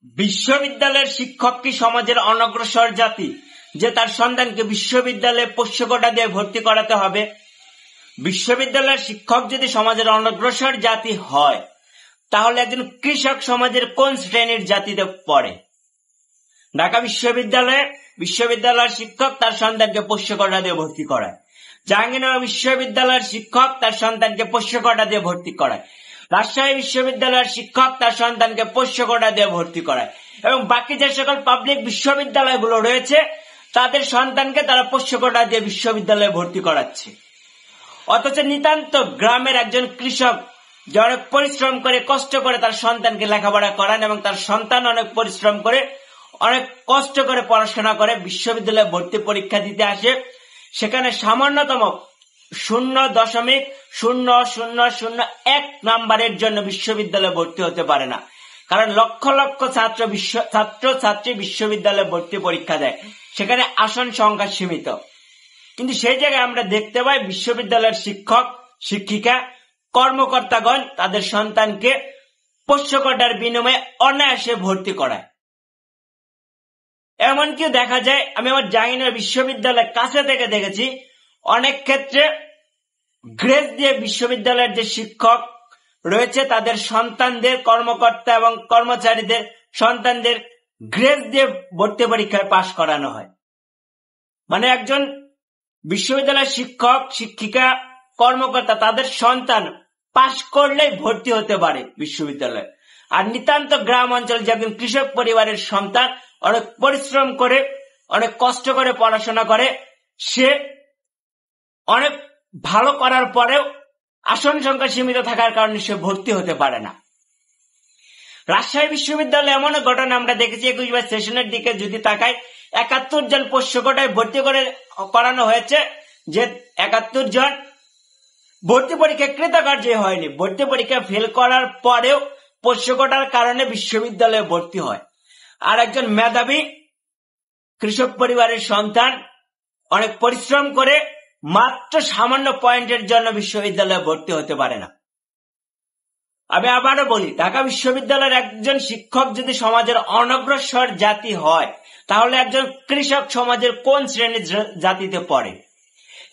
বিশ্ববিদ্যালয়ের শিক্ষক কি সমাজের অনগ্রসর জাতি যে তার সন্তানকে বিশ্ববিদ্যালয়ে পোষ্য কোটা দিয়ে ভর্তি করাতে হবে? বিশ্ববিদ্যালয়ের শিক্ষক যদি সমাজের অনগ্রসর জাতি হয় তাহলে একজন কৃষক সমাজের কোন শ্রেণীর জাতিতে পড়ে? ঢাকা বিশ্ববিদ্যালয়ের শিক্ষক তার সন্তানকে পোষ্য কোটা দিয়ে ভর্তি করায়। জাহাঙ্গীরনগর বিশ্ববিদ্যালয়ের শিক্ষক তার সন্তানকে পোষ্য কোটা দিয়ে ভর্তি করায়। রাজশাহী বিশ্ববিদ্যালয়ের শিক্ষক তার সন্তানকে পোষ্য কোটা দিয়ে ভর্তি করায়। এবং বাকি যে সকল পাবলিক বিশ্ববিদ্যালয়গুলো রয়েছে তাদের সন্তানকে তারা পোষ্য কোটা দিয়ে বিশ্ববিদ্যালয়ে ভর্তি করাচ্ছে। অথচ নিতান্ত গ্রামের একজন কৃষক যে অনেক পরিশ্রম করে কষ্ট করে তার সন্তানকে লেখাপড়া করান এবং তার সন্তান অনেক পরিশ্রম করে অনেক কষ্ট করে পড়াশোনা করে বিশ্ববিদ্যালয়ে ভর্তি পরীক্ষা দিতে আসে, সেখানে সামান্যতম 0.0001 নাম্বারের জন্য বিশ্ববিদ্যালয়ে ভর্তি হতে পারে না। কারণ লক্ষ লক্ষ ছাত্রছাত্রী বিশ্ববিদ্যালয়ে ভর্তি পরীক্ষা দেয়, সেখানে আসন সংখ্যা সীমিত। কিন্তু সেই জায়গায় আমরা দেখতে পাই বিশ্ববিদ্যালয়ের শিক্ষক শিক্ষিকা কর্মকর্তাগণ তাদের সন্তানকে পোষ্য কোটার বিনিময়ে অনায়াসে ভর্তি করায়। এমনকি দেখা যায়, আমি আমার জাহাঙ্গীরনগর বিশ্ববিদ্যালয়ের কাছে থেকে দেখেছি অনেক ক্ষেত্রে গ্রেস দিয়ে বিশ্ববিদ্যালয়ের যে শিক্ষক রয়েছে তাদের সন্তানদের, কর্মকর্তা এবং কর্মচারীদের সন্তানদের গ্রেস দিয়ে ভর্তি পরীক্ষায় পাশ করানো হয়। মানে একজন বিশ্ববিদ্যালয়ের শিক্ষক শিক্ষিকা কর্মকর্তা তাদের সন্তান পাশ করলেই ভর্তি হতে পারে বিশ্ববিদ্যালয়ে। আর নিতান্ত গ্রাম অঞ্চল যে একজন কৃষক পরিবারের সন্তান অনেক পরিশ্রম করে অনেক কষ্ট করে পড়াশোনা করে, সে অনেক ভালো করার পরেও আসন সংখ্যা সীমিত থাকার কারণে সে ভর্তি হতে পারে না। রাজশাহী বিশ্ববিদ্যালয়ে এমন ঘটনা আমরা দেখেছি, 21 সেশনের দিকে যদি তাকাই 71 জন পোষ্য কোটায় ভর্তি করানো হয়েছে, যে 71 জন ভর্তি পরীক্ষায় কৃতকার্য হয়নি, ভর্তি পরীক্ষা ফেল করার পরেও পোষ্য কোটার কারণে বিশ্ববিদ্যালয়ে ভর্তি হয়। আর একজন মেধাবী কৃষক পরিবারের সন্তান অনেক পরিশ্রম করে মাত্র সামান্য পয়েন্টের জন্য বিশ্ববিদ্যালয়ে ভর্তি হতে পারে না। আমি আবারও বলি, ঢাকা বিশ্ববিদ্যালয়ের একজন শিক্ষক যদি সমাজের অনগ্রসর জাতি হয় তাহলে একজন কৃষক সমাজের কোন শ্রেণীর জাতিতে পড়ে?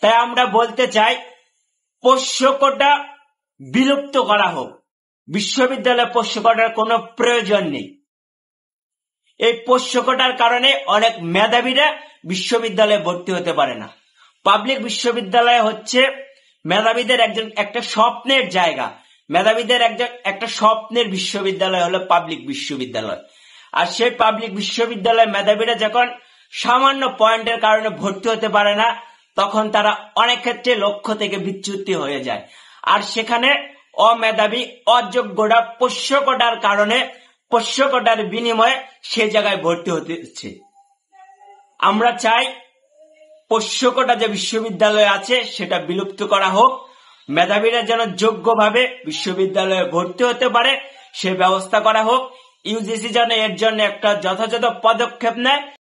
তাই আমরা বলতে চাই পোষ্য কোটা বিলুপ্ত করা হোক। বিশ্ববিদ্যালয়ে পোষ্য কোটার কোনো প্রয়োজন নেই। এই পোষ্য কোটার কারণে অনেক মেধাবীরা বিশ্ববিদ্যালয়ে ভর্তি হতে পারে না। পাবলিক বিশ্ববিদ্যালয় হচ্ছে মেধাবীদের একটা স্বপ্নের জায়গা। মেধাবীদের একটা স্বপ্নের বিশ্ববিদ্যালয় হলো পাবলিক বিশ্ববিদ্যালয়। আর সেই পাবলিক বিশ্ববিদ্যালয়ে মেধাবীরা যখন সামান্য পয়েন্টের কারণে ভর্তি হতে পারে না, তখন তারা অনেক ক্ষেত্রে লক্ষ্য থেকে বিচ্যুতি হয়ে যায়। আর সেখানে অমেধাবী অযোগ্যরা পোষ্য কোটার কারণে পোষ্য কোটার বিনিময়ে সে জায়গায় ভর্তি হচ্ছে। আমরা চাই পোষ্য কোটা যে বিশ্ববিদ্যালয়ে আছে সেটা বিলুপ্ত করা হোক। মেধাবীরা যেন যোগ্যভাবে বিশ্ববিদ্যালয়ে ভর্তি হতে পারে সে ব্যবস্থা করা হোক। ইউজিসি যেন এর জন্য একটা যথাযথ পদক্ষেপ নেয়।